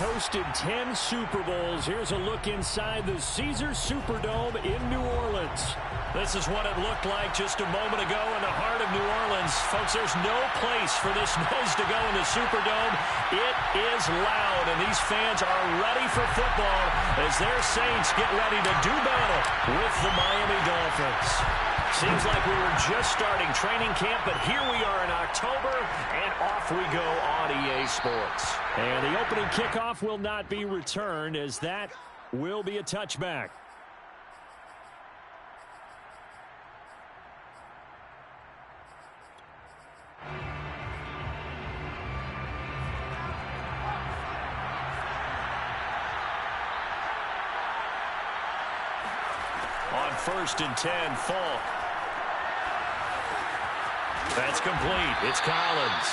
hosted 10 Super Bowls. Here's a look inside the Caesars Superdome in New Orleans. This is what it looked like just a moment ago in the heart of New Orleans. Folks, there's no place for this noise to go in the Superdome. It is loud, and these fans are ready for football as their Saints get ready to do battle with the Miami Dolphins. Seems like we were just starting training camp, but here we are in October, and off we go on EA Sports. And the opening kickoff will not be returned, as that will be a touchback. On 1st and 10, Falk. That's complete. It's Collins.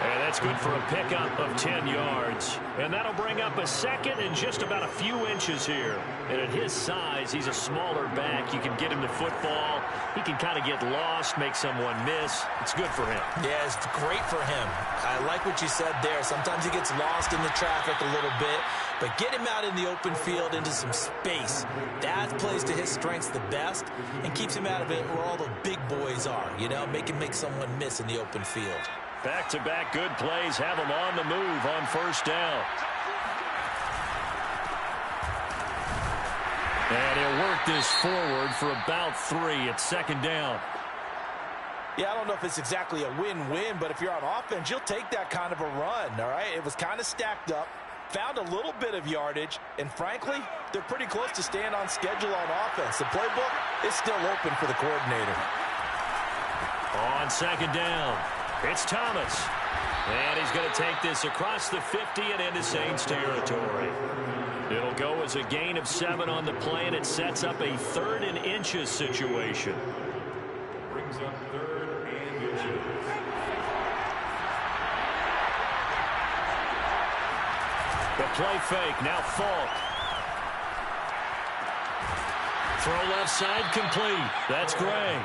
And that's good for a pickup of 10 yards. And that'll bring up a second and just about a few inches here. And at his size, he's a smaller back. You can get him to football. He can kind of get lost, make someone miss. It's good for him. Yeah, it's great for him. I like what you said there. Sometimes he gets lost in the traffic a little bit. But get him out in the open field into some space. That plays to his strengths the best and keeps him out of it where all the big boys are. You know, make him make someone miss in the open field. Back-to-back good plays have him on the move on 1st down. And he'll work this forward for about 3 at 2nd down. Yeah, I don't know if it's exactly a win-win, but if you're on offense, you'll take that kind of a run, all right? It was kind of stacked up, found a little bit of yardage, and frankly, they're pretty close to staying on schedule on offense. The playbook is still open for the coordinator. On 2nd down, it's Thomas. And he's going to take this across the 50 and into Saints territory. It'll go as a gain of 7 on the play, and it sets up a 3rd and inches situation. Brings up 3rd and inches. The play fake, now Falk. Throw left side complete. That's Gray.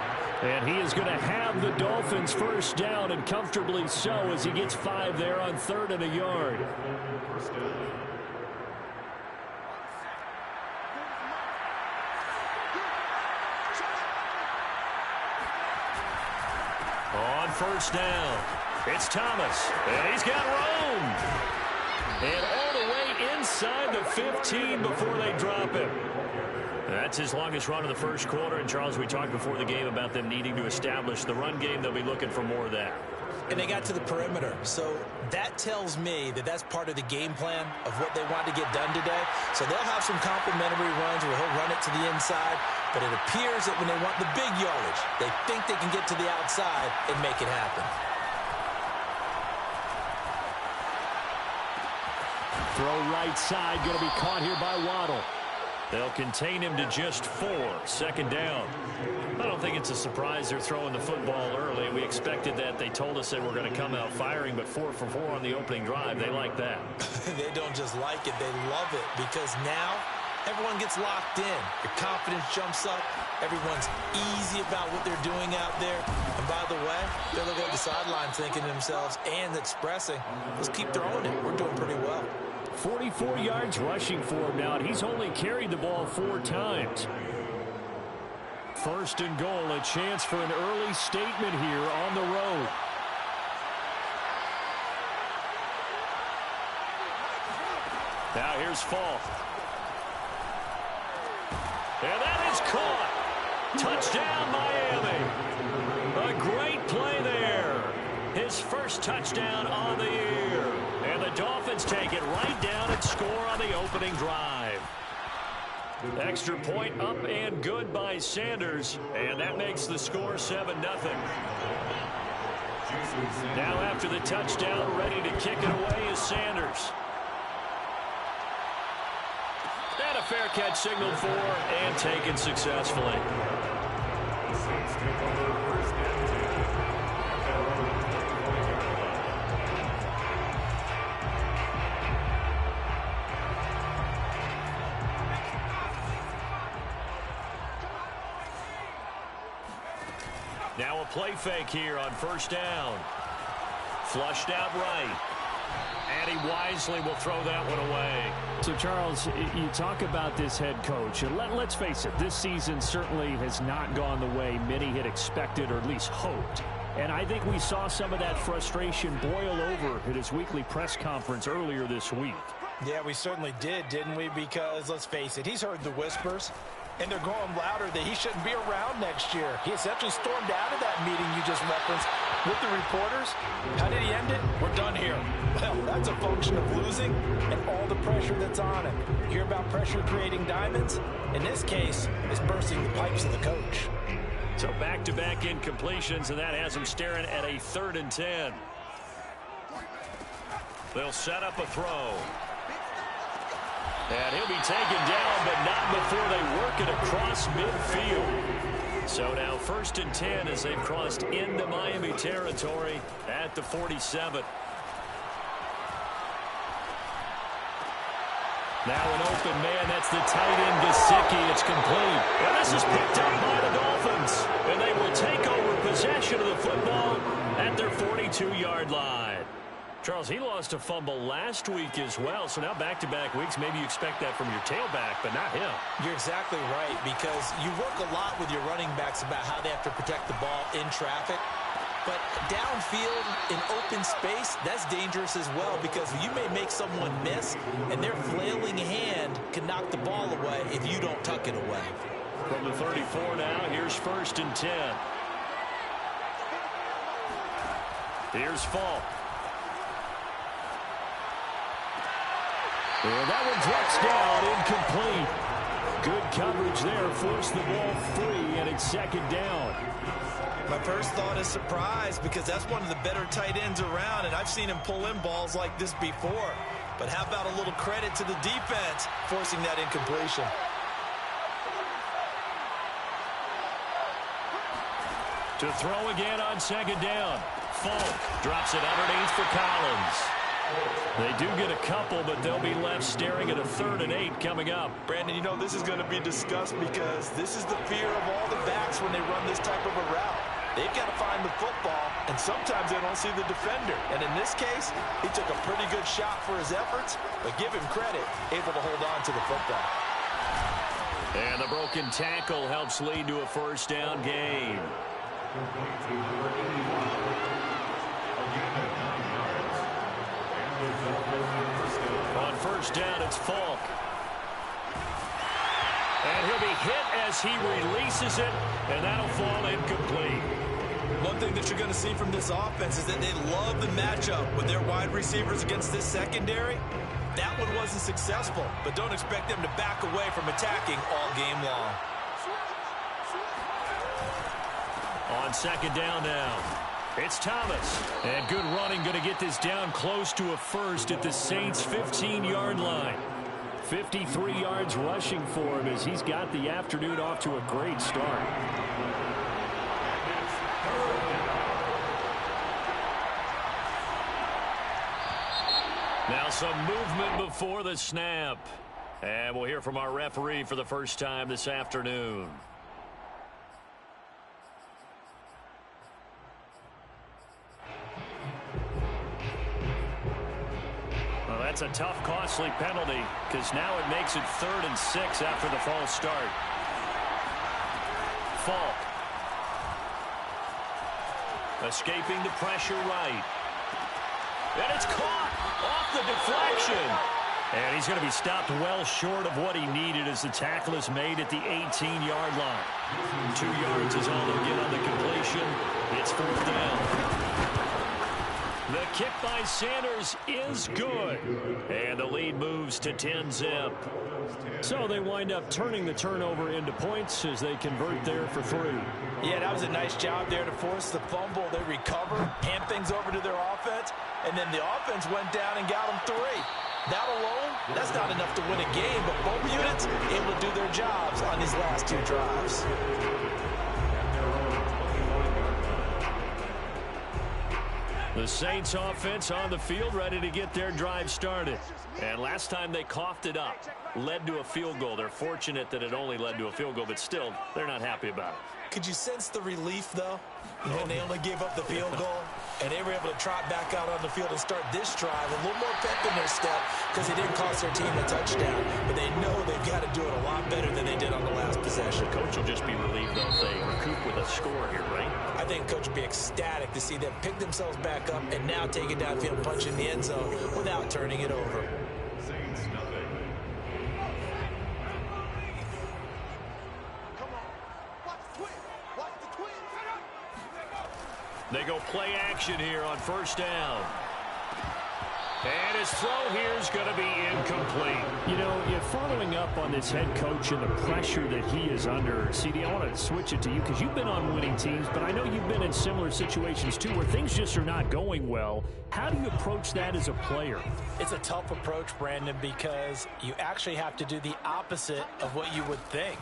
And he is going to have the Dolphins 1st down, and comfortably so, as he gets 5 there on 3rd and a yard. On 1st down, it's Thomas, and he's got room. And all the way inside the 15 before they drop him. That's his longest run of the 1st quarter. And, Charles, we talked before the game about them needing to establish the run game. They'll be looking for more of that. And they got to the perimeter. So that tells me that that's part of the game plan of what they want to get done today. So they'll have some complimentary runs where he'll run it to the inside. But it appears that when they want the big yardage, they think they can get to the outside and make it happen. Throw right side, going to be caught here by Waddle. They'll contain him to just 4, 2nd down. I don't think it's a surprise they're throwing the football early. We expected that. They told us they were going to come out firing, but 4 for 4 on the opening drive. They like that. They don't just like it, they love it, because now everyone gets locked in. Your confidence jumps up. Everyone's easy about what they're doing out there. And by the way, they're looking at the sideline thinking to themselves and expressing, let's keep throwing it. We're doing pretty well. 44 yards rushing for him now, and he's only carried the ball 4 times. 1st and goal, a chance for an early statement here on the road. Now here's Falk. And that is caught. Touchdown, Miami. A great play there. His 1st touchdown on the year. And the Dolphins take it right down and score on the opening drive. Extra point up and good by Sanders. And that makes the score 7-0. Now after the touchdown, ready to kick it away is Sanders. And a fair catch signaled for and taken successfully. Now a play fake here on 1st down. Flushed out right. And he wisely will throw that one away. So, Charles, you talk about this head coach. And let's face it, this season certainly has not gone the way many had expected or at least hoped. And I think we saw some of that frustration boil over at his weekly press conference earlier this week. Yeah, we certainly did, didn't we? Because, let's face it, he's heard the whispers, and they're growing louder that he shouldn't be around next year. He essentially stormed out of that meeting you just referenced with the reporters. How did he end it? We're done here. Well, that's a function of losing and all the pressure that's on him. Hear about pressure creating diamonds? In this case, it's bursting the pipes of the coach. So back-to-back incompletions, and that has him staring at a 3rd and 10. They'll set up a throw. And he'll be taken down, but not before they work it across midfield. So now 1st and 10 as they've crossed into Miami territory at the 47. Now an open man, that's the tight end, Gesicki. It's complete. And this is picked up by the Dolphins. And they will take over possession of the football at their 42-yard line. Charles, he lost a fumble last week as well, so now back-to-back weeks, maybe you expect that from your tailback, but not him. You're exactly right, because you work a lot with your running backs about how they have to protect the ball in traffic. But downfield, in open space, that's dangerous as well, because you may make someone miss, and their flailing hand can knock the ball away if you don't tuck it away. From the 34 now, here's 1st and 10. Here's Falk. And that one drops down, incomplete. Good coverage there, forced the ball free, and it's 2nd down. My first thought is surprise, because that's one of the better tight ends around, and I've seen him pull in balls like this before. But how about a little credit to the defense forcing that incompletion? To throw again on 2nd down. Falk drops it underneath for Collins. They do get a couple, but they'll be left staring at a 3rd and 8 coming up. Brandon, you know this is going to be discussed, because this is the fear of all the backs when they run this type of a route. They've got to find the football, and sometimes they don't see the defender. And in this case, he took a pretty good shot for his efforts, but give him credit, able to hold on to the football. And the broken tackle helps lead to a 1st down gain. On 1st down, it's Falk. And he'll be hit as he releases it, and that'll fall incomplete. One thing that you're going to see from this offense is that they love the matchup with their wide receivers against this secondary. That one wasn't successful, but don't expect them to back away from attacking all game long. On 2nd down now, it's Thomas. And good running, going to get this down close to a 1st at the Saints' 15-yard line. 53 yards rushing for him as he's got the afternoon off to a great start. Now some movement before the snap. And we'll hear from our referee for the first time this afternoon. Well, that's a tough, costly penalty, because now it makes it 3rd and 6 after the false start. Falk. Escaping the pressure right. And it's caught off the deflection. And he's going to be stopped well short of what he needed as the tackle is made at the 18-yard line. 2 yards is all they'll get on the completion. It's 4th down. The kick by Sanders is good. And the lead moves to 10-zip. So they wind up turning the turnover into points as they convert there for 3. Yeah, that was a nice job there to force the fumble. They recover, hand things over to their offense, and then the offense went down and got them 3. That alone, that's not enough to win a game, but both units able to do their jobs on these last 2 drives. The Saints offense on the field, ready to get their drive started. And last time they coughed it up, led to a field goal. They're fortunate that it only led to a field goal, but still, they're not happy about it. Could you sense the relief, though, when they only gave up the field goal? And they were able to trot back out on the field and start this drive a little more pep in their step because they didn't cost their team a touchdown. But they know they've got to do it a lot better than they did on the last possession. The coach will just be relieved, though, if they recoup with a score here, right? I think coach would be ecstatic to see them pick themselves back up and now take it downfield, punch in the end zone without turning it over. They go play action here on first down. And his throw here is going to be incomplete. You know, following up on this head coach and the pressure that he is under, CD, I want to switch it to you because you've been on winning teams, but I know you've been in similar situations too where things just are not going well. How do you approach that as a player? It's a tough approach, Brandon, because you actually have to do the opposite of what you would think.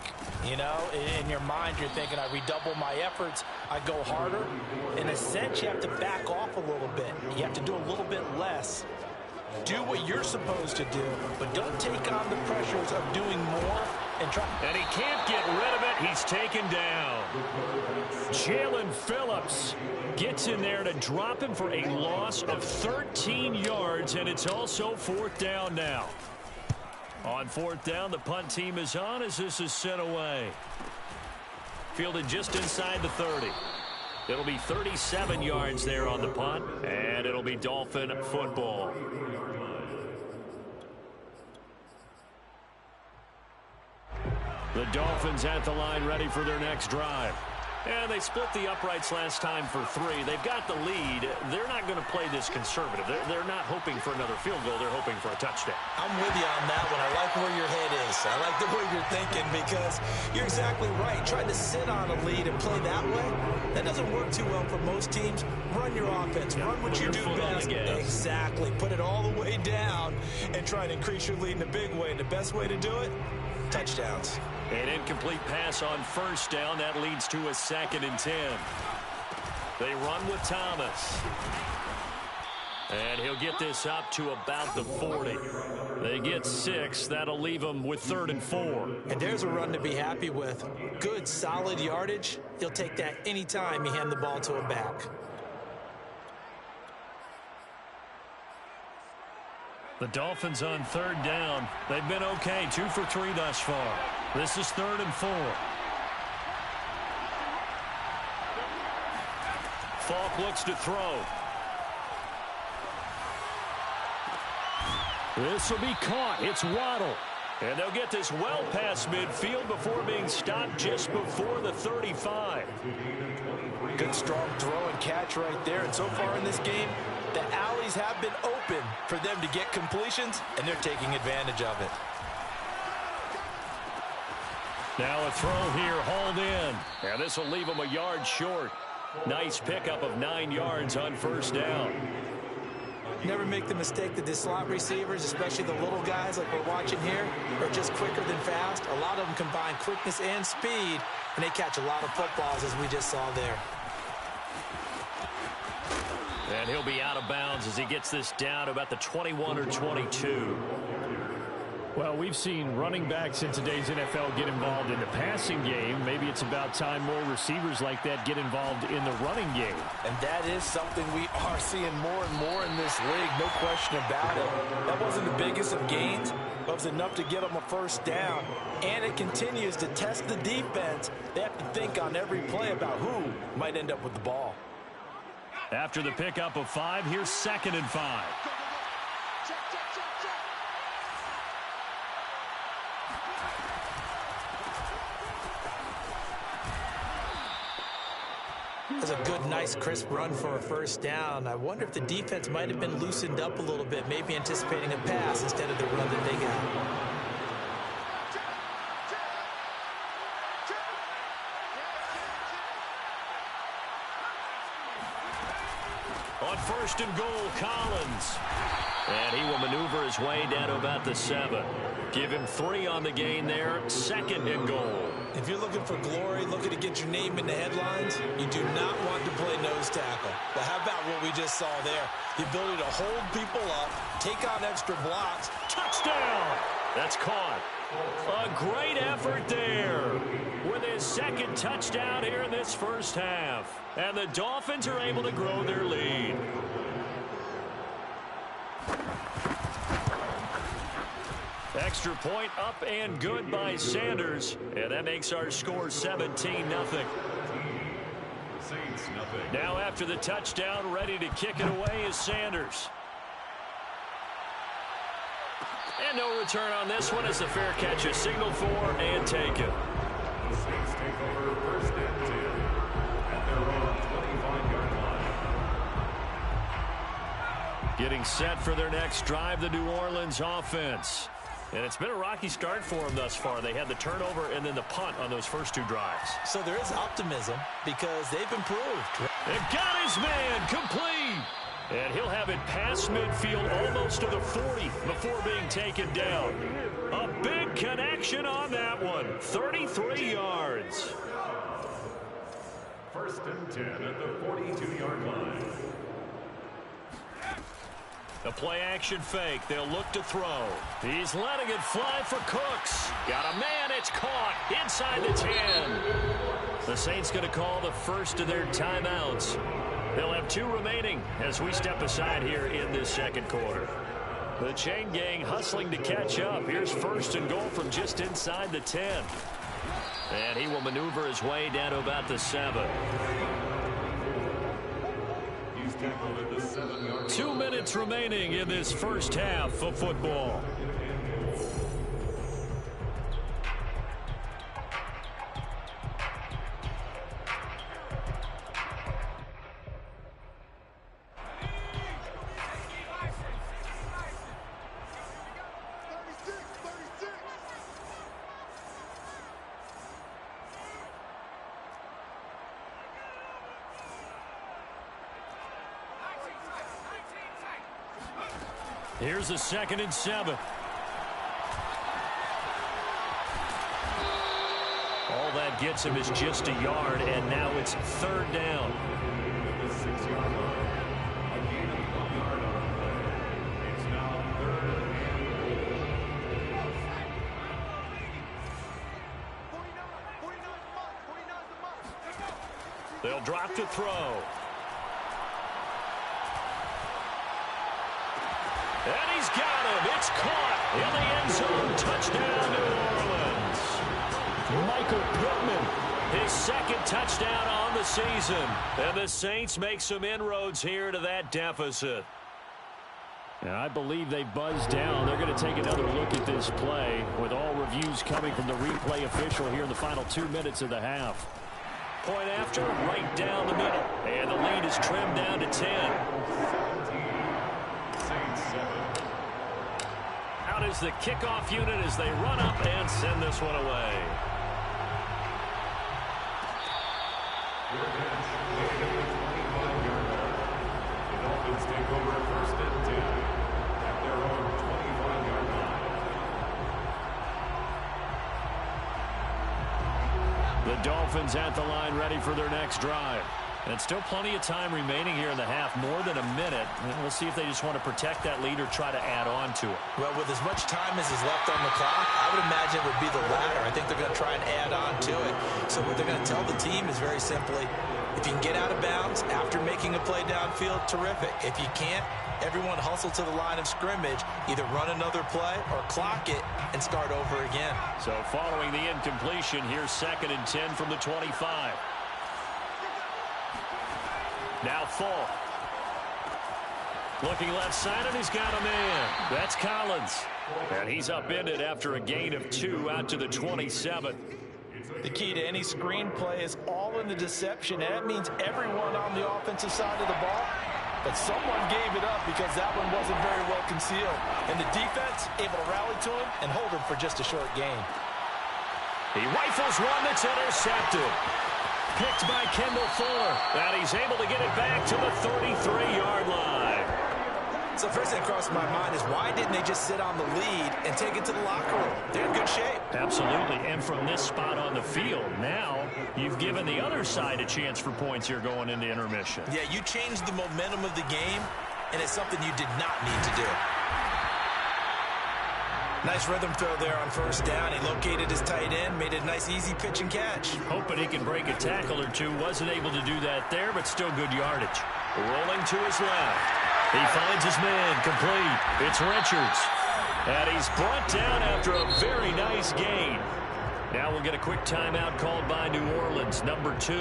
You know, in your mind, you're thinking, I redouble my efforts, I go harder. In a sense, you have to back off a little bit. You have to do a little bit less. Do what you're supposed to do, but don't take on the pressures of doing more and try. And he can't get rid of it. He's taken down. Jalen Phillips gets in there to drop him for a loss of 13 yards, and it's also fourth down now. On fourth down, the punt team is on as this is sent away. Fielded just inside the 30. It'll be 37 yards there on the punt, and it'll be Dolphin football. The Dolphins at the line ready for their next drive. And they split the uprights last time for 3. They've got the lead. They're not going to play this conservative. They're not hoping for another field goal. They're hoping for a touchdown. I'm with you on that one. I like where your head is. I like the way you're thinking because you're exactly right. Trying to sit on a lead and play that way, that doesn't work too well for most teams. Run your offense. Run what you do best. Exactly. Put it all the way down and try to increase your lead in a big way. And the best way to do it, touchdowns. An incomplete pass on first down. That leads to a 2nd and 10. They run with Thomas. And he'll get this up to about the 40. They get 6. That'll leave them with 3rd and 4. And there's a run to be happy with. Good, solid yardage. He'll take that anytime you hand the ball to a back. The Dolphins on 3rd down. They've been okay. 2 for 3 thus far. This is 3rd and 4. Falk looks to throw. This will be caught. It's Waddle. And they'll get this well past midfield before being stopped just before the 35. Good strong throw and catch right there. And so far in this game, the alleys have been open for them to get completions, and they're taking advantage of it. Now a throw here, hauled in. And this will leave them a yard short. Nice pickup of 9 yards on first down. Never make the mistake that the slot receivers, especially the little guys like we're watching here, are just quicker than fast. A lot of them combine quickness and speed, and they catch a lot of footballs, as we just saw there. And he'll be out of bounds as he gets this down about the 21 or 22. Well, we've seen running backs in today's NFL get involved in the passing game. Maybe it's about time more receivers like that get involved in the running game. And that is something we are seeing more and more in this league, no question about it. That wasn't the biggest of gains, but it was enough to get them a first down. And it continues to test the defense. They have to think on every play about who might end up with the ball. After the pickup of 5, here's 2nd and 5. That's a good, nice, crisp run for a first down. I wonder if the defense might have been loosened up a little bit, maybe anticipating a pass instead of the run that they got. On 1st and goal, Collins. And he will maneuver his way down to about the 7. Give him 3 on the gain there. 2nd and goal. If you're looking for glory, looking to get your name in the headlines, you do not want to play nose tackle. But how about what we just saw there? The ability to hold people up, take on extra blocks. Touchdown! That's caught. A great effort there with his second touchdown here in this first half. And the Dolphins are able to grow their lead. Extra point up and good by Sanders. And that makes our score 17-0. Now after the touchdown, ready to kick it away is Sanders. And no return on this one as the fair catch is signaled for and taken. The Saints take over first and 10 at their own 25-yard line. Getting set for their next drive, the New Orleans offense. And it's been a rocky start for them thus far. They had the turnover and then the punt on those first two drives. So there is optimism because they've improved. And got his man complete. And he'll have it past midfield almost to the 40 before being taken down. A big connection on that one. 33 yards. First and 10 at the 42-yard line. The play-action fake. They'll look to throw. He's letting it fly for Cooks. Got a man. It's caught inside the 10. The Saints going to call the first of their timeouts. They'll have 2 remaining as we step aside here in this second quarter. The chain gang hustling to catch up. Here's first and goal from just inside the 10. And he will maneuver his way down to about the 7. He's tackled at the 7-yard line. 2 minutes remaining in this first half of football. Here's a 2nd and 7. All that gets him is just a yard, and now it's 3rd down. The 6-yard line. A gain of 1 yard on the play. It's now 3rd and 8. They'll drop to throw. And he's got him. It's caught in the end zone. Touchdown, New Orleans. Michael Pittman, his 2nd touchdown on the season. And the Saints make some inroads here to that deficit. And I believe they buzzed down. They're going to take another look at this play with all reviews coming from the replay official here in the final 2 minutes of the half. Point after, right down the middle. And the lead is trimmed down to 10. Out is the kickoff unit as they run up and send this one away. The Dolphins take over first and 10 at their own 25-yard line. The Dolphins at the line ready for their next drive. And still plenty of time remaining here in the half, more than a minute. And we'll see if they just want to protect that lead or try to add on to it. Well, with as much time as is left on the clock, I would imagine it would be the latter. I think they're going to try and add on to it. So what they're going to tell the team is very simply, if you can get out of bounds after making a play downfield, terrific. If you can't, everyone hustle to the line of scrimmage, either run another play or clock it and start over again. So following the incompletion, here's 2nd and 10 from the 25. Now Falk. Looking left side, and he's got a man. That's Collins. And he's upended after a gain of 2 out to the 27. The key to any screen play is all in the deception, and that means everyone on the offensive side of the ball. But someone gave it up because that one wasn't very well concealed. And the defense able to rally to him and hold him for just a short gain. He rifles one that's intercepted. Picked by Kendall Fuller. And he's able to get it back to the 33-yard line. So first thing that crossed my mind is why didn't they just sit on the lead and take it to the locker room? They're in good shape. Absolutely. And from this spot on the field, now you've given the other side a chance for points here going into intermission. Yeah, you changed the momentum of the game, and it's something you did not need to do. Nice rhythm throw there on first down. He located his tight end, made a nice easy pitch and catch. Hoping he can break a tackle or two. Wasn't able to do that there, but still good yardage. Rolling to his left. He finds his man, complete. It's Richards. And he's brought down after a very nice gain. Now we'll get a quick timeout called by New Orleans, number 2,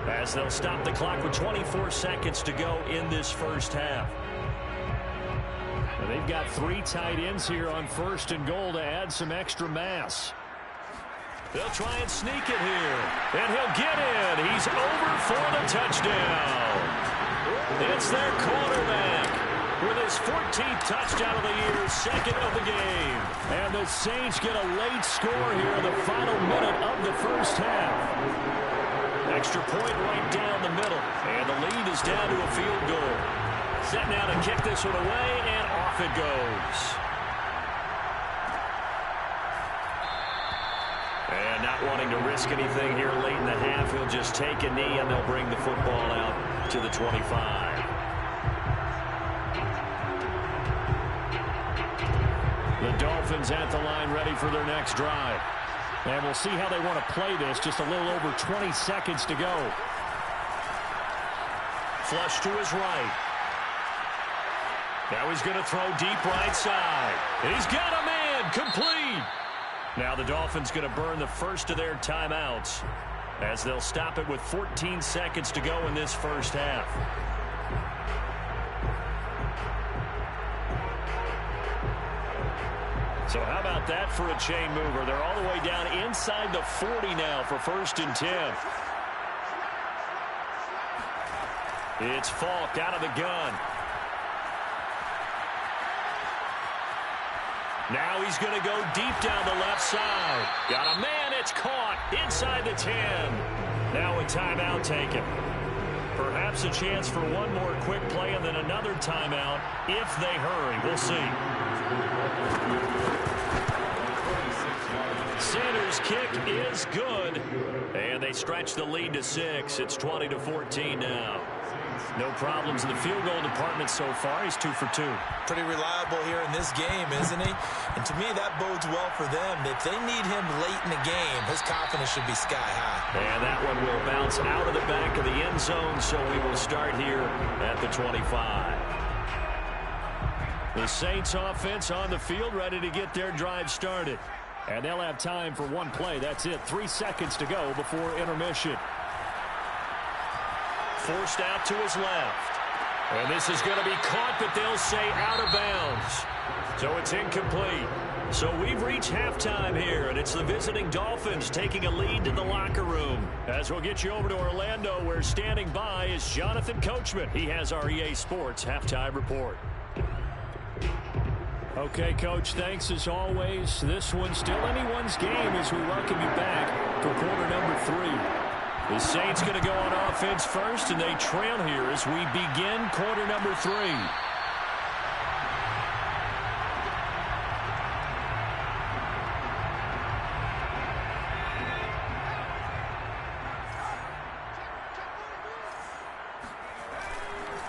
as they'll stop the clock with 24 seconds to go in this first half. They've got 3 tight ends here on first and goal to add some extra mass. They'll try and sneak it here. And he'll get in. He's over for the touchdown. It's their quarterback with his 14th touchdown of the year, second of the game. And the Saints get a late score here in the final minute of the first half. Extra point right down the middle. And the lead is down to a field goal. Set now to kick this one away, and off it goes. And not wanting to risk anything here late in the half, he'll just take a knee, and they'll bring the football out to the 25. The Dolphins at the line ready for their next drive. And we'll see how they want to play this. Just a little over 20 seconds to go. Flush to his right. Now he's going to throw deep right side. He's got a man, complete. Now the Dolphins going to burn the first of their timeouts as they'll stop it with 14 seconds to go in this first half. So how about that for a chain mover? They're all the way down inside the 40 now for 1st and 10. It's Falk out of the gun. Now he's going to go deep down the left side. Got a man, it's caught inside the 10. Now a timeout taken. Perhaps a chance for one more quick play and then another timeout if they hurry. We'll see. Sanders' kick is good. And they stretch the lead to 6. It's 20-14 now. No problems in the field goal department so far. He's 2 for 2. Pretty reliable here in this game, isn't he? And to me, that bodes well for them. If they need him late in the game, his confidence should be sky high. And that one will bounce out of the back of the end zone, so we will start here at the 25. The Saints offense on the field, ready to get their drive started. And they'll have time for one play. That's it. 3 seconds to go before intermission. Forced out to his left. And this is going to be caught, but they'll say out of bounds. So it's incomplete. So we've reached halftime here, and it's the visiting Dolphins taking a lead to the locker room. As we'll get you over to Orlando, where standing by is Jonathan Coachman. He has our EA Sports halftime report. Okay, Coach, thanks as always. This one's still anyone's game as we welcome you back for quarter number 3. The Saints going to go on offense first, and they trail here as we begin quarter number 3.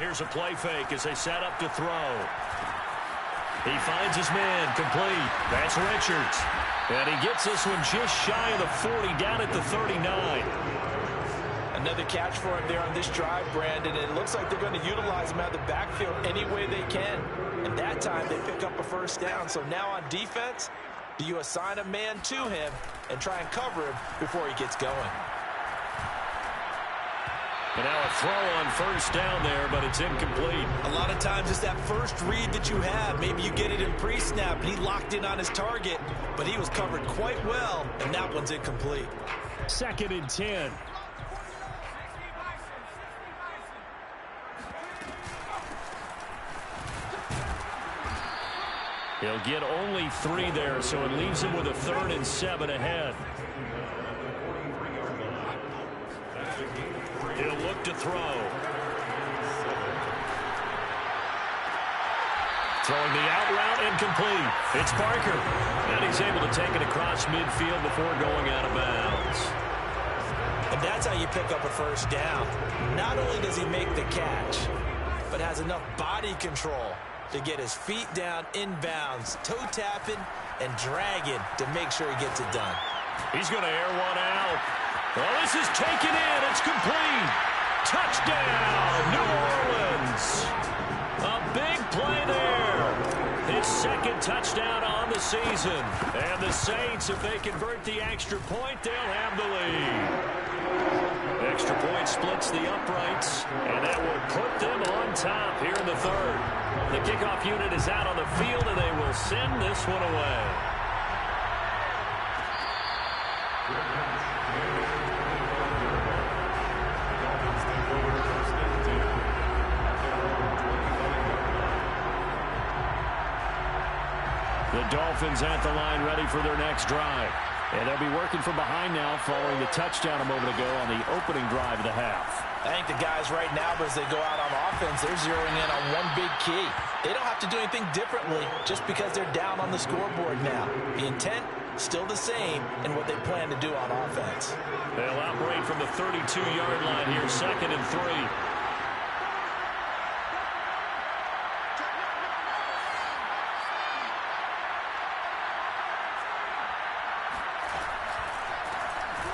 Here's a play fake as they set up to throw. He finds his man, complete. That's Richards. And he gets this one just shy of the 40, down at the 39. Another catch for him there on this drive, Brandon. It looks like they're going to utilize him out of the backfield any way they can. And that time they pick up a first down. So now on defense, do you assign a man to him and try and cover him before he gets going? And now a throw on first down there, but it's incomplete. A lot of times it's that first read that you have. Maybe you get it in pre-snap, and he locked in on his target, but he was covered quite well, and that one's incomplete. 2nd and 10. He'll get only 3 there, so it leaves him with a 3rd and 7 ahead. He'll look to throw. Throwing the out route, incomplete. It's Parker. And he's able to take it across midfield before going out of bounds. And that's how you pick up a first down. Not only does he make the catch, but has enough body control to get his feet down inbounds, toe tapping, and dragging to make sure he gets it done. He's going to air one out. Well, this is taken in. It's complete. Touchdown, New Orleans. A big play there. His second touchdown on the season. And the Saints, if they convert the extra point, they'll have the lead. Extra point splits the uprights, and that will put them on top here in the third. The kickoff unit is out on the field, and they will send this one away. The Dolphins at the line ready for their next drive. And they'll be working from behind now following the touchdown a moment ago on the opening drive of the half. I think the guys right now, as they go out on offense, they're zeroing in on one big key. They don't have to do anything differently just because they're down on the scoreboard now. The intent, still the same in what they plan to do on offense. They'll operate from the 32-yard line here, 2nd and 3.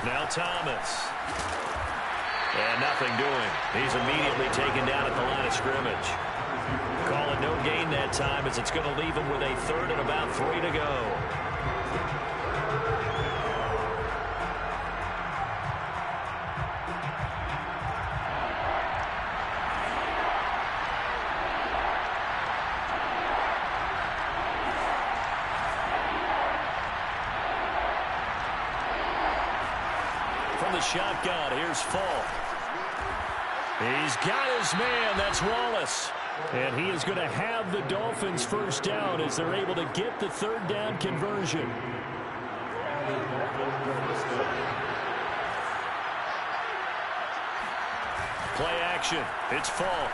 Now Thomas. And nothing doing. He's immediately taken down at the line of scrimmage. Call it no gain that time as it's going to leave him with a 3rd and about 3 to go. The shotgun. Here's Falk. He's got his man. That's Wallace. And he is going to have the Dolphins first down as they're able to get the 3rd down conversion. Play action. It's Falk.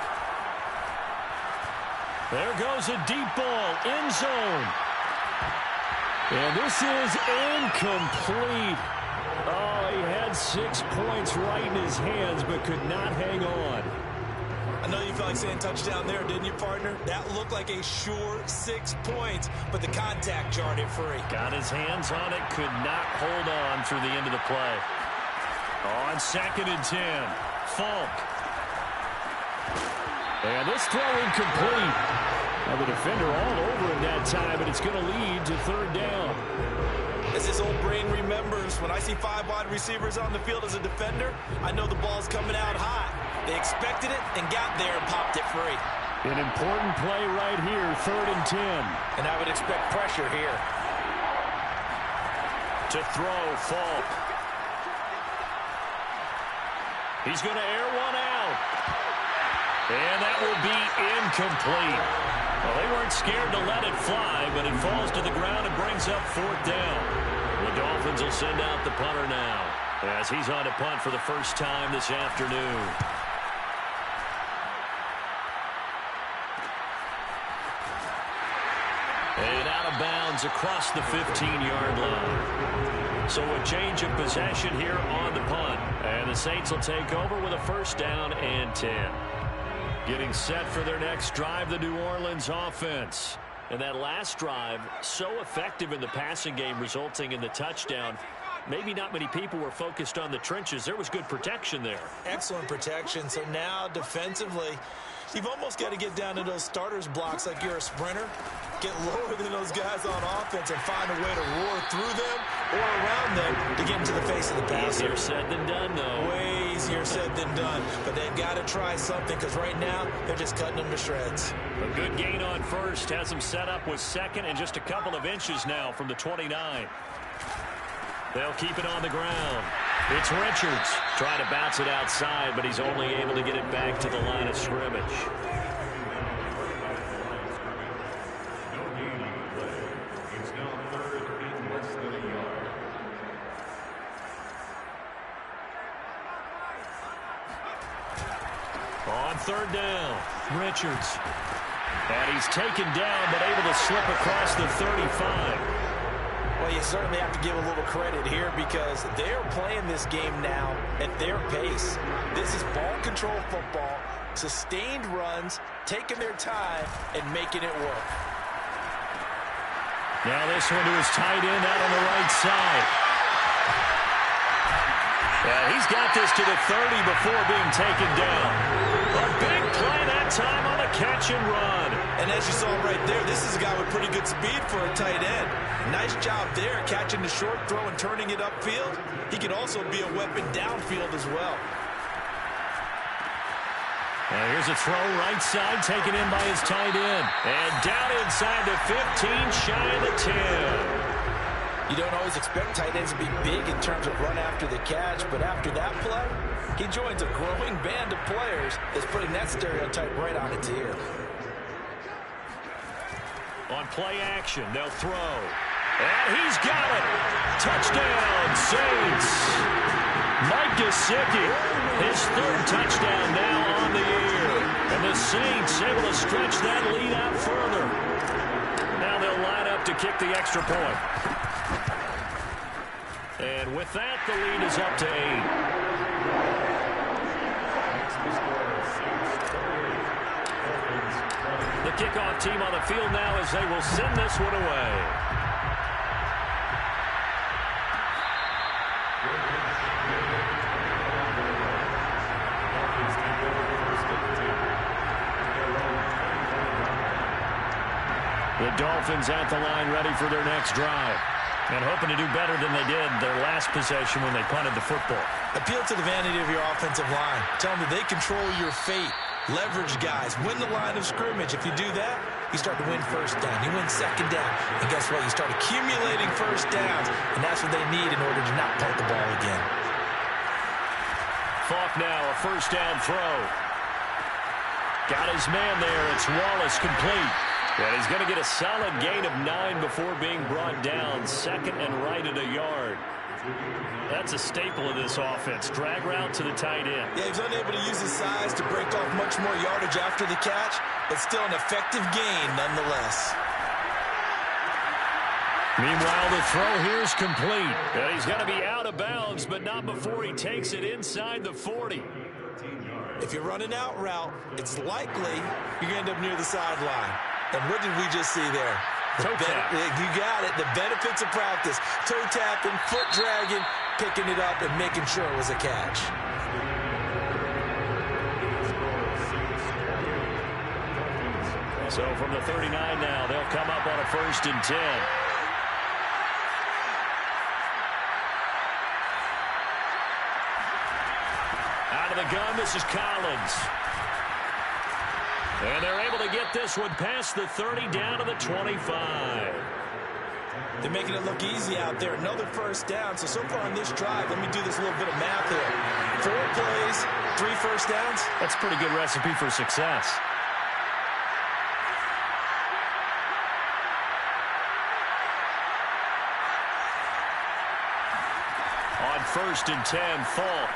There goes a deep ball. End zone. And this is incomplete. Oh, he had 6 points right in his hands, but could not hang on. I know you felt like saying touchdown there, didn't you, partner? That looked like a sure 6 points, but the contact jarred it free. Got his hands on it, could not hold on through the end of the play. On 2nd and 10, Falk. And this throw incomplete. Now the defender all over him that time, but it's going to lead to 3rd down. As his old brain remembers, when I see 5 wide receivers on the field as a defender, I know the ball's coming out hot. They expected it and got there and popped it free. An important play right here, 3rd and 10. And I would expect pressure here. To throw, Falk. He's going to air one out. And that will be incomplete. Well, they weren't scared to let it fly, but it falls to the ground and brings up 4th down. The Dolphins will send out the punter now as he's on to punt for the first time this afternoon. And out of bounds across the 15-yard line. So a change of possession here on the punt. And the Saints will take over with a 1st down and 10. Getting set for their next drive, the New Orleans offense. And that last drive, so effective in the passing game, resulting in the touchdown. Maybe not many people were focused on the trenches. There was good protection there. Excellent protection. So now, defensively, you've almost got to get down to those starters blocks like you're a sprinter. Get lower than those guys on offense and find a way to roar through them or around them to get into the face of the passer. Easier said than done, though. Way easier said than done. But they've got to try something because right now they're just cutting them to shreds. A good gain on 1st. Has them set up with 2nd and just a couple of inches now from the 29. They'll keep it on the ground. It's Richards trying to bounce it outside, but he's only able to get it back to the line of scrimmage. On 3rd down, Richards. And he's taken down, but able to slip across the 35. Well, you certainly have to give a little credit here because they're playing this game now at their pace. This is ball control football, sustained runs, taking their time, and making it work. Now this one to his tight end out on the right side. Yeah, he's got this to the 30 before being taken down. A big play that time on the catch and run. And as you saw right there, this is a guy with pretty good speed for a tight end. Nice job there catching the short throw and turning it upfield. He can also be a weapon downfield as well. Now here's a throw right side taken in by his tight end. And down inside the 15, shy of the 10. You don't always expect tight ends to be big in terms of run after the catch, but after that play, he joins a growing band of players that's putting that stereotype right on its ear. On play action, they'll throw. And he's got it. Touchdown, Saints. Mike Gesicki, his third touchdown now on the year. And the Saints able to stretch that lead out further. Now they'll line up to kick the extra point. And with that, the lead is up to 8. The kickoff team on the field now as they will send this one away. The Dolphins at the line ready for their next drive. And hoping to do better than they did their last possession when they punted the football. Appeal to the vanity of your offensive line. Tell them that they control your fate. Leverage guys. Win the line of scrimmage. If you do that, you start to win first down. You win second down. And guess what? You start accumulating first downs. And that's what they need in order to not punt the ball again. Falk now, a first down throw. Got his man there. It's Wallace complete. And he's going to get a solid gain of 9 before being brought down. Second and right at a yard. That's a staple of this offense. Drag route to the tight end. Yeah, he's unable to use his size to break off much more yardage after the catch, but still an effective gain nonetheless. Meanwhile, the throw here is complete. And he's going to be out of bounds, but not before he takes it inside the 40. If you're running out route, it's likely you're going to end up near the sideline. And what did we just see there? Toe tap. You got it. The benefits of practice. Toe tapping, foot dragging, picking it up, and making sure it was a catch. So from the 39 now, they'll come up on a 1st and 10. Out of the gun, this is Collins. And they're able to get this one past the 30 down to the 25. They're making it look easy out there. Another first down. So far on this drive, let me do this little bit of math here. 4 plays, 3 first downs. That's a pretty good recipe for success. On 1st and 10, Falk.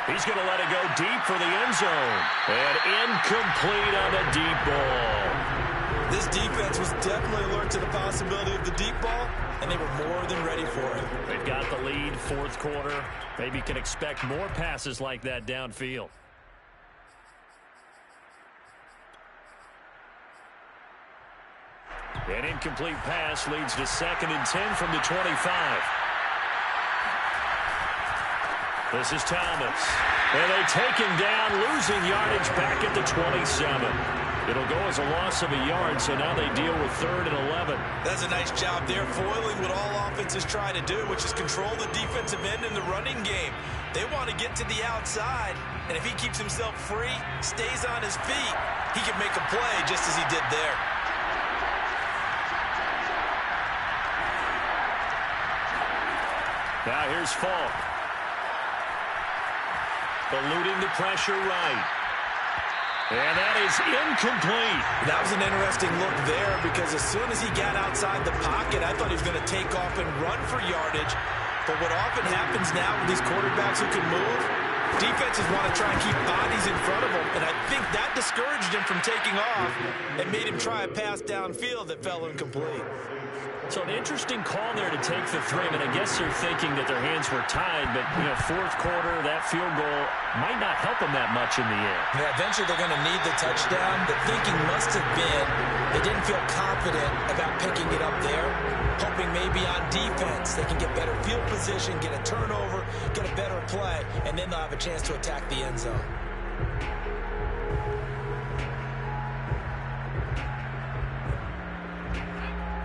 He's going to let it go deep for the end zone. And incomplete on the deep ball. This defense was definitely alert to the possibility of the deep ball, and they were more than ready for it. They've got the lead, 4th quarter. Maybe can expect more passes like that downfield. An incomplete pass leads to 2nd and 10 from the 25. This is Thomas. And they take him down, losing yardage back at the 27. It'll go as a loss of a yard, so now they deal with 3rd and 11. That's a nice job there, foiling what all offenses try to do, which is control the defensive end in the running game. They want to get to the outside, and if he keeps himself free, stays on his feet, he can make a play just as he did there. Now here's Falk. Eluding the pressure right. And that is incomplete. That was an interesting look there because as soon as he got outside the pocket, I thought he was going to take off and run for yardage. But what often happens now with these quarterbacks who can move, defenses want to try and keep bodies in front of them. And I think that discouraged him from taking off and made him try a pass downfield that fell incomplete. So an interesting call there to take the three. I mean, I guess they're thinking that their hands were tied, but, you know, fourth quarter, that field goal might not help them that much in the end. Yeah, eventually they're going to need the touchdown. The thinking must have been they didn't feel confident about picking it up there, hoping maybe on defense they can get better field position, get a turnover, get a better play, and then they'll have a chance to attack the end zone.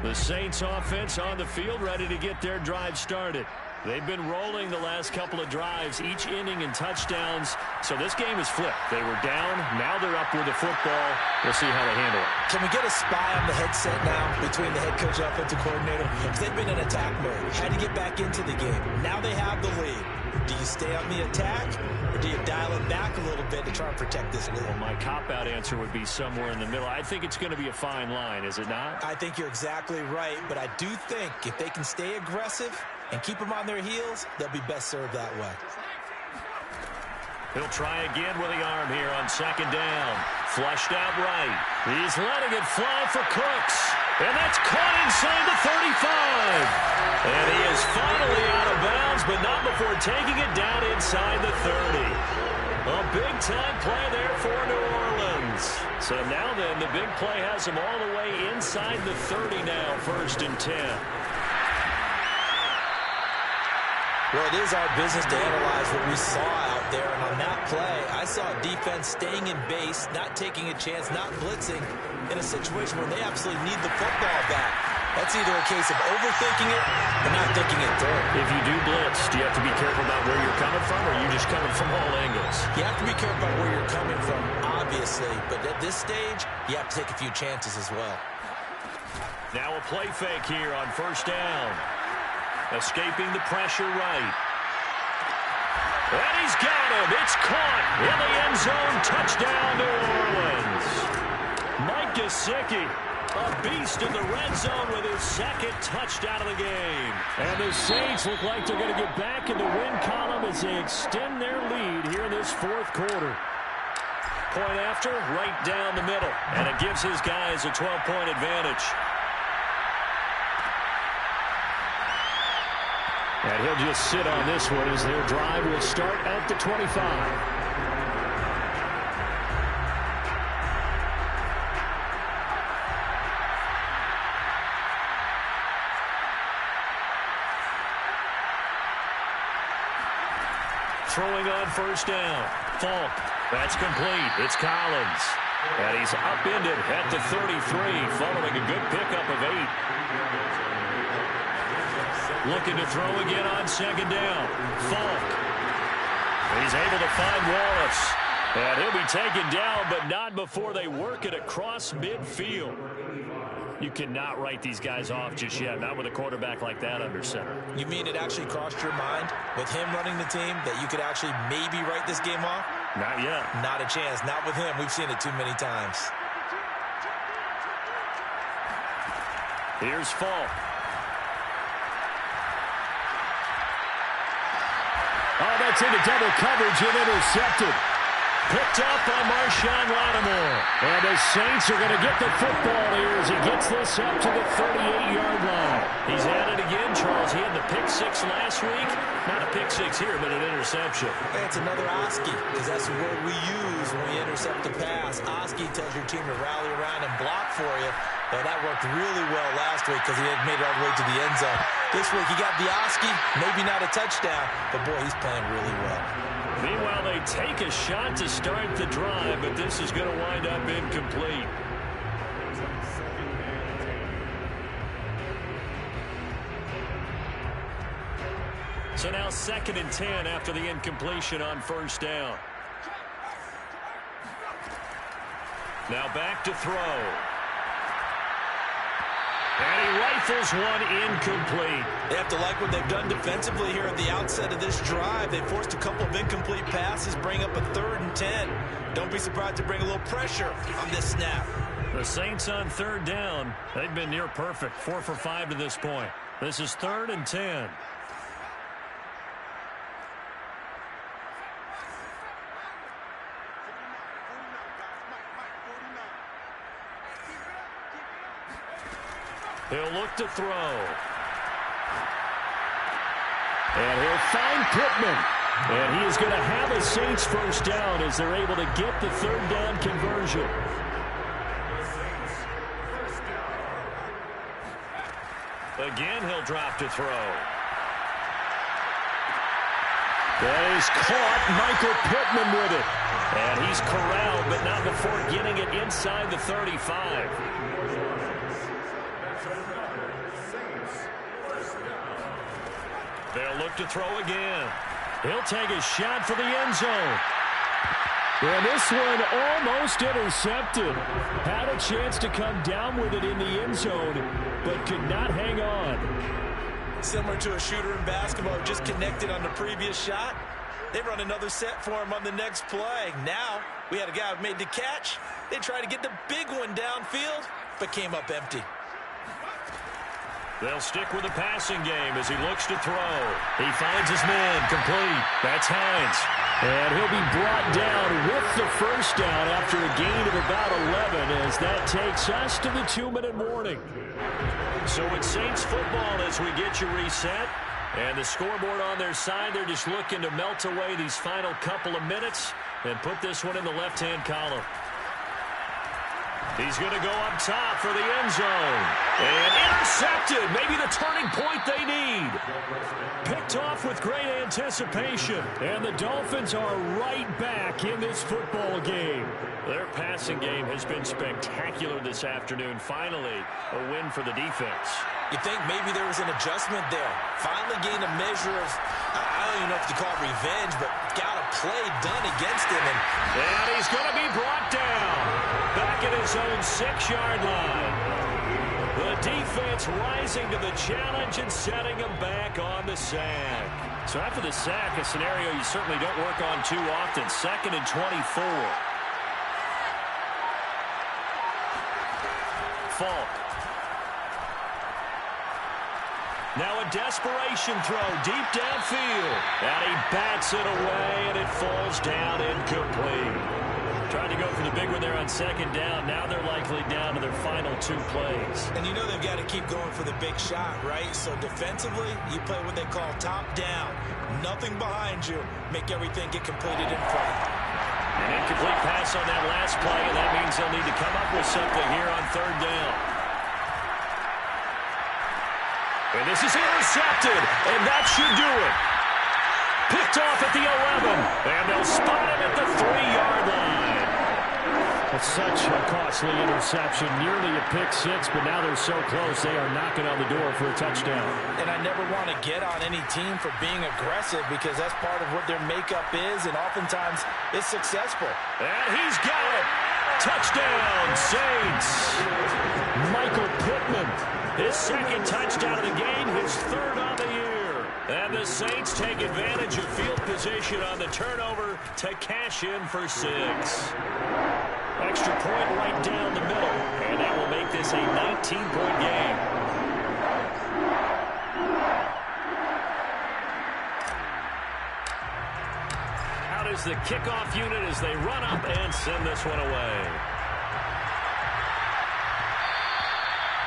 The Saints offense on the field, ready to get their drive started. They've been rolling the last couple of drives, each inning in touchdowns. So this game is flipped. They were down. Now they're up with the football. We'll see how they handle it. Can we get a spy on the headset now between the head coach and offensive coordinator? Because they've been in attack mode. Had to get back into the game. Now they have the lead. Do you stay on the attack, or do you dial it back a little bit to try and protect this lead? Well, my cop-out answer would be somewhere in the middle. I think it's going to be a fine line, is it not? I think you're exactly right, but I do think if they can stay aggressive and keep them on their heels, they'll be best served that way. He'll try again with the arm here on second down. Flushed out right. He's letting it fly for Cooks. And that's caught inside the 35. And he is finally out of bounds, but not before taking it down inside the 30. A big-time play there for New Orleans. So now then, the big play has him all the way inside the 30 now, 1st and 10. Well, it is our business to analyze what we saw out there, and on that play, I saw a defense staying in base, not taking a chance, not blitzing, in a situation where they absolutely need the football back. That's either a case of overthinking it or not thinking it through. If you do blitz, do you have to be careful about where you're coming from, or are you just coming from all angles? You have to be careful about where you're coming from, obviously, but at this stage, you have to take a few chances as well. Now a play fake here on 1st down. Escaping the pressure right. And he's got him. It's caught in the end zone. Touchdown, New Orleans. Mike Gesicki, a beast in the red zone with his 2nd touchdown of the game. And the Saints look like they're going to get back in the win column as they extend their lead here in this 4th quarter. Point after, right down the middle. And it gives his guys a 12-point advantage. And he'll just sit on this one as their drive will start at the 25. Throwing on 1st down. Falk. That's complete. It's Collins. And he's upended at the 33 following a good pickup of 8. Looking to throw again on 2nd down. Falk. He's able to find Wallace. And he'll be taken down, but not before they work it across midfield. You cannot write these guys off just yet, not with a quarterback like that under center. You mean it actually crossed your mind with him running the team that you could actually maybe write this game off? Not yet. Not a chance. Not with him. We've seen it too many times. Here's Falk. Oh, that's into double coverage and intercepted. Picked up by Marshawn Lattimore. And the Saints are going to get the football here as he gets this up to the 38-yard line. He's at it again, Charles. He had the pick 6 last week. Not a pick 6 here, but an interception. It's another Oski, because that's the word we use when we intercept a pass. Oski tells your team to rally around and block for you. Well, that worked really well last week because he had made it all the way to the end zone. This week he got the Oski, maybe not a touchdown, but boy, he's playing really well. Meanwhile, they take a shot to start the drive, but this is going to wind up incomplete. So now 2nd and 10 after the incompletion on 1st down. Now back to throw. And he rifles one incomplete. They have to like what they've done defensively here at the outset of this drive. They forced a couple of incomplete passes, bring up a 3rd and 10. Don't be surprised to bring a little pressure on this snap. The Saints on 3rd down. They've been near perfect. 4 for 5 to this point. This is 3rd and 10. He'll look to throw. And he'll find Pittman. And he is going to have a Saints first down as they're able to get the third down conversion. Again, he'll drop to throw. That is caught. Michael Pittman with it. And he's corralled, but not before getting it inside the 35. They'll look to throw again. He'll take a shot for the end zone. And this one almost intercepted. Had a chance to come down with it in the end zone, but could not hang on. Similar to a shooter in basketball, just connected on the previous shot. They run another set for him on the next play. Now, we had a guy who made the catch. They tried to get the big one downfield, but came up empty. They'll stick with the passing game as he looks to throw. He finds his man, complete. That's Hines. And he'll be brought down with the first down after a gain of about 11 as that takes us to the 2-minute warning. So it's Saints football as we get you reset. And the scoreboard on their side, they're just looking to melt away these final couple of minutes and put this one in the left-hand column. He's going to go up top for the end zone. And intercepted. Maybe the turning point they need. Picked off with great anticipation. And the Dolphins are right back in this football game. Their passing game has been spectacular this afternoon. Finally, a win for the defense. You think maybe there was an adjustment there. Finally gained a measure of, I don't even know if you call it revenge, but got a play done against him. And he's going to be brought down. Back at his own 6-yard line. The defense rising to the challenge and setting him back on the sack. So after the sack, a scenario you certainly don't work on too often. 2nd and 24. Falk. Now a desperation throw deep downfield. And he bats it away, and it falls down incomplete. Tried to go for the big one there on 2nd down. Now they're likely down to their final 2 plays. And you know they've got to keep going for the big shot, right? So defensively, you play what they call top down. Nothing behind you. Make everything get completed in front. An incomplete pass on that last play, and that means they'll need to come up with something here on 3rd down. And this is intercepted, and that should do it. Picked off at the 11, and they'll spot him at the 3-yard line. That's such a costly interception, nearly a pick-6, but now they're so close they are knocking on the door for a touchdown. And I never want to get on any team for being aggressive because that's part of what their makeup is, and oftentimes it's successful. And he's got it. Touchdown, Saints. Michael Pittman. His 2nd touchdown of the game, his 3rd on the year. And the Saints take advantage of field position on the turnover to cash in for 6. Extra point right down the middle, and that will make this a 19-point game. Out is the kickoff unit as they run up and send this one away.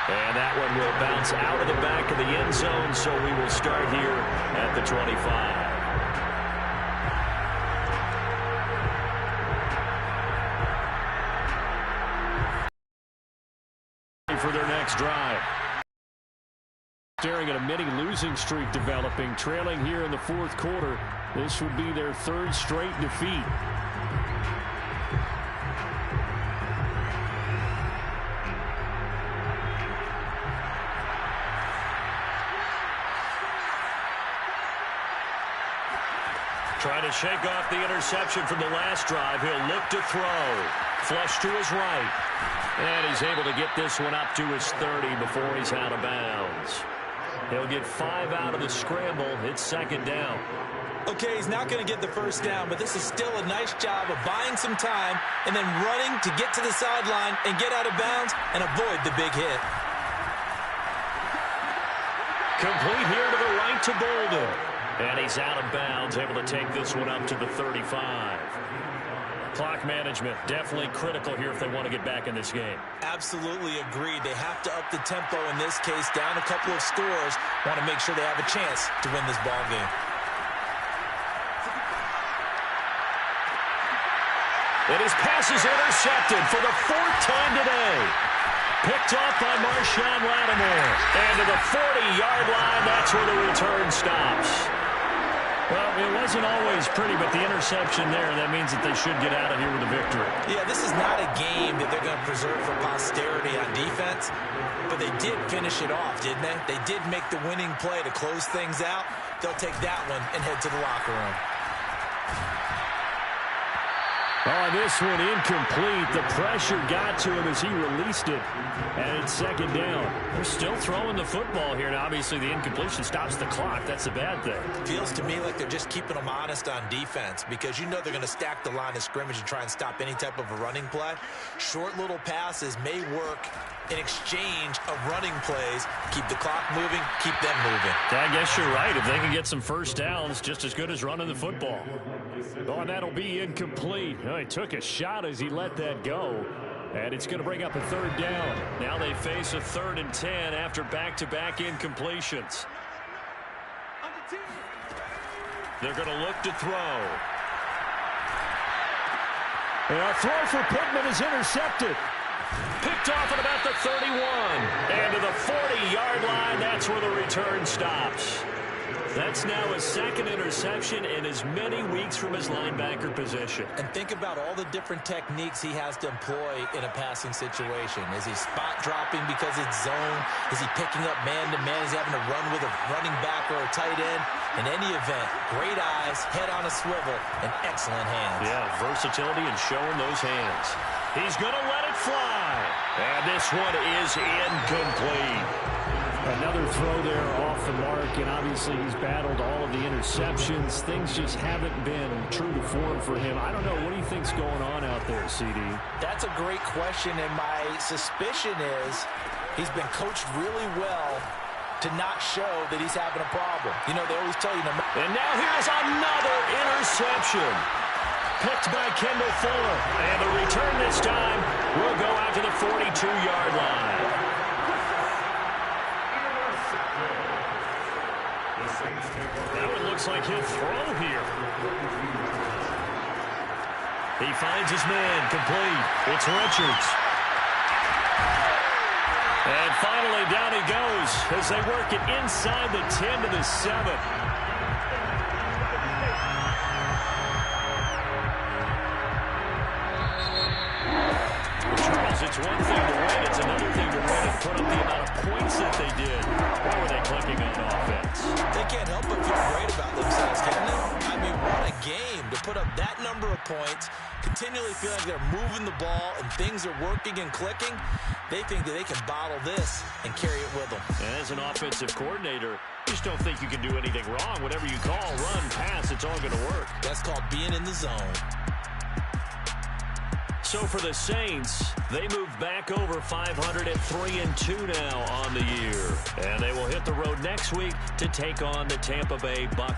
And that one will bounce out of the back of the end zone, so we will start here at the 25. For their next drive. Staring at a mini-losing streak developing, trailing here in the 4th quarter. This would be their 3rd straight defeat. Trying to shake off the interception from the last drive. He'll look to throw. Flush to his right. And he's able to get this one up to his 30 before he's out of bounds. He'll get 5 out of the scramble. It's 2nd down. Okay, he's not going to get the first down, but this is still a nice job of buying some time and then running to get to the sideline and get out of bounds and avoid the big hit. Complete here to the right to Bolden. And he's out of bounds, able to take this one up to the 35. Clock management, definitely critical here if they want to get back in this game. Absolutely agreed. They have to up the tempo in this case, down a couple of scores. Want to make sure they have a chance to win this ball game. And his pass is intercepted for the fourth time today. Picked off by Marshawn Lattimore. And to the 40-yard line, that's where the return stops. Well, it wasn't always pretty, but the interception there, that means that they should get out of here with a victory. Yeah, this is not a game that they're going to preserve for posterity on defense, but they did finish it off, didn't they? They did make the winning play to close things out. They'll take that one and head to the locker room. Oh, this one incomplete. The pressure got to him as he released it. And it's second down. They're still throwing the football here. Now, obviously, the incompletion stops the clock. That's a bad thing. Feels to me like they're just keeping them honest on defense because you know they're going to stack the line of scrimmage and try and stop any type of a running play. Short little passes may work in exchange of running plays. Keep the clock moving, keep them moving. I guess you're right. If they can get some first downs, just as good as running the football. Oh, and that'll be incomplete. Oh, he took a shot as he let that go. And it's going to bring up a third down. Now they face a 3rd and 10 after back-to-back incompletions. They're going to look to throw. And a throw for Pittman is intercepted. Picked off at about the 31. And to the 40-yard line, that's where the return stops. That's now his second interception in as many weeks from his linebacker position. And think about all the different techniques he has to employ in a passing situation. Is he spot dropping because it's zone? Is he picking up man-to-man? Is he having to run with a running back or a tight end? In any event, great eyes, head on a swivel, and excellent hands. Yeah, versatility and showing those hands. He's going to let it fly. And this one is incomplete. Another throw there off the mark, and obviously he's battled all of the interceptions. Things just haven't been true to form for him. I don't know. What do you think's going on out there, CD? That's a great question, and my suspicion is he's been coached really well to not show that he's having a problem. You know, they always tell you. And now here's another interception. Picked by Kendall Fuller. And the return this time will go out to the 42-yard line. That one looks like he'll throw here. He finds his man, complete. It's Richards. And finally, down he goes as they work it inside the 10 to the 7. Charles, it's one thing to win. It's another thing to win and put up the amount of points that they did. Why were they clicking on offense? They can't help but feel great about themselves, can they? I mean, what a game to put up that number of points, continually feel like they're moving the ball and things are working and clicking. They think that they can bottle this and carry it with them. And as an offensive coordinator, you just don't think you can do anything wrong. Whatever you call, run, pass, it's all going to work. That's called being in the zone. So for the Saints, they move back over 500 at 3-2 now on the year. And they will hit the road next week to take on the Tampa Bay Buccaneers.